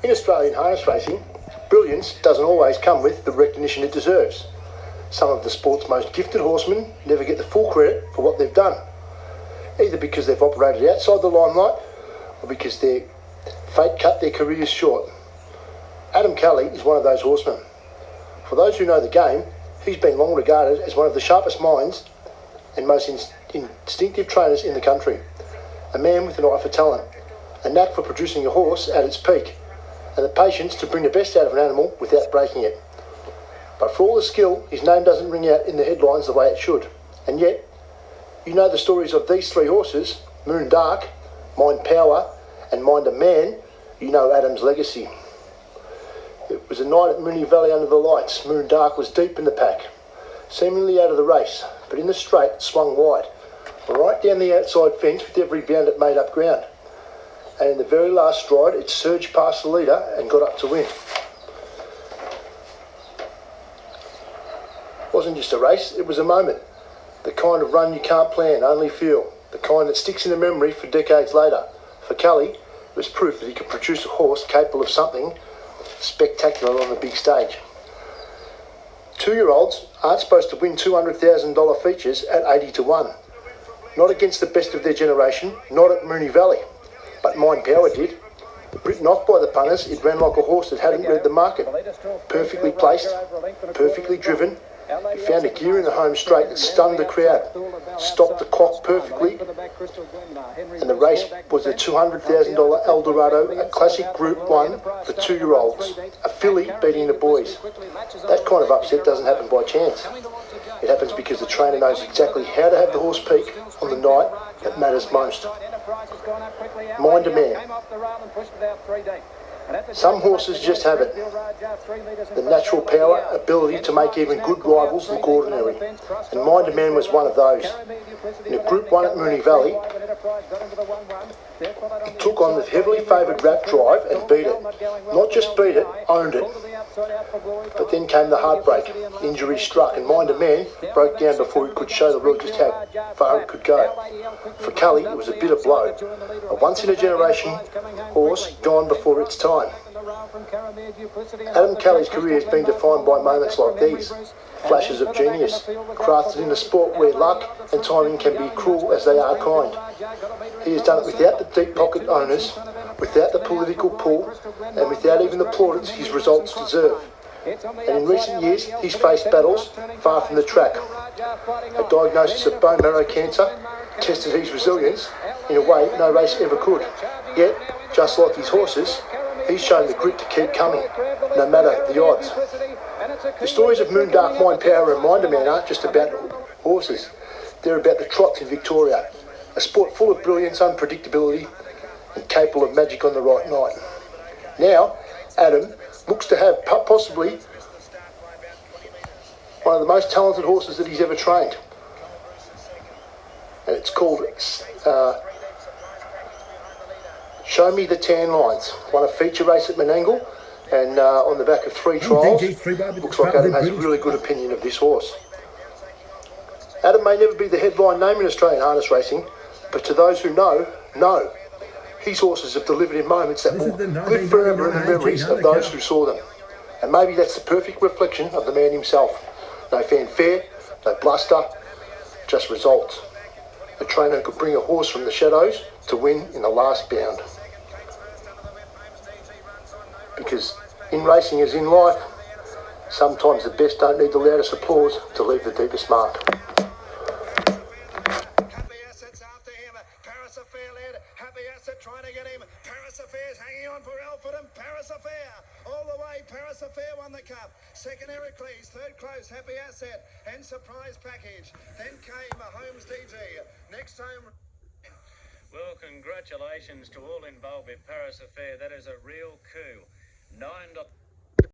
In Australian harness racing, brilliance doesn't always come with the recognition it deserves. Some of the sport's most gifted horsemen never get the full credit for what they've done, either because they've operated outside the limelight or because their fate cut their careers short. Adam Kelly is one of those horsemen. For those who know the game, he's been long regarded as one of the sharpest minds and most instinctive trainers in the country. A man with an eye for talent, a knack for producing a horse at its peak, and the patience to bring the best out of an animal without breaking it. But for all the skill, his name doesn't ring out in the headlines the way it should. And yet, you know the stories of these three horses, Moon Dark, Mind Power, and Mind a Man, you know Adam's legacy. It was a night at Moonee Valley under the lights. Moon Dark was deep in the pack, seemingly out of the race, but in the straight it swung wide, right down the outside fence with every bound it made up ground. And in the very last stride, it surged past the leader and got up to win. It wasn't just a race, it was a moment. The kind of run you can't plan, only feel. The kind that sticks in the memory for decades later. For Kelly, it was proof that he could produce a horse capable of something spectacular on the big stage. 2-year-olds aren't supposed to win $200,000 features at 80 to 1. Not against the best of their generation, not at Moonee Valley. But Mind Power did. Written off by the punters, it ran like a horse that hadn't read the market. Perfectly placed, perfectly driven. It found a gear in the home straight that stunned the crowd, stopped the clock perfectly, and the race was a $200,000 Eldorado, a classic Group 1 for 2-year-olds, a filly beating the boys. That kind of upset doesn't happen by chance. It happens because the trainer knows exactly how to have the horse peak on the night that matters most. Mind a Man. Some horses just have it. The natural power, ability to make even good rivals look ordinary. And Mind a Man was one of those. In a Group 1 at Moonee Valley, he took on the heavily favoured Rap Drive and beat it. Not just beat it, owned it. But then came the heartbreak. Injury struck and Mind a Man broke down before he could show the world just how far it could go. For Kelly, it was a bitter blow. A once-in-a-generation horse gone before its time. Adam Kelly's career has been defined by moments like these. Flashes of genius, crafted in a sport where luck and timing can be cruel as they are kind. He has done it without the deep pocket owners, without the political pull, and without even the plaudits his results deserve. And in recent years, he's faced battles far from the track. A diagnosis of bone marrow cancer tested his resilience in a way no race ever could. Yet, just like his horses, he's shown the grit to keep coming, no matter the odds. The stories of Moon Dark, Mind Power and Mind a Man aren't just about horses. They're about the trots in Victoria, a sport full of brilliance, unpredictability and capable of magic on the right night. Now, Adam looks to have possibly one of the most talented horses that he's ever trained. And it's called Show Me the Tan Lines. Won a feature race at Menangle and on the back of 3 trials. Looks like Adam has a really good opinion of this horse. Adam may never be the headline name in Australian harness racing, but to those who know, know. His horses have delivered in moments that will live forever in the memories of those who saw them. And maybe that's the perfect reflection of the man himself. No fanfare, no bluster, just results. A trainer who could bring a horse from the shadows to win in the last bound. Because in racing as in life, sometimes the best don't need the loudest applause to leave the deepest mark. Paris Affair led, Happy Asset trying to get him. Paris Affair's hanging on for Alfred and Paris Affair. All the way, Paris Affair won the cup. Second, Heracles. Third, close, Happy Asset. And Surprise Package. Then came Holmes DG. Next time... Well, congratulations to all involved with Paris Affair. That is a real coup. $9.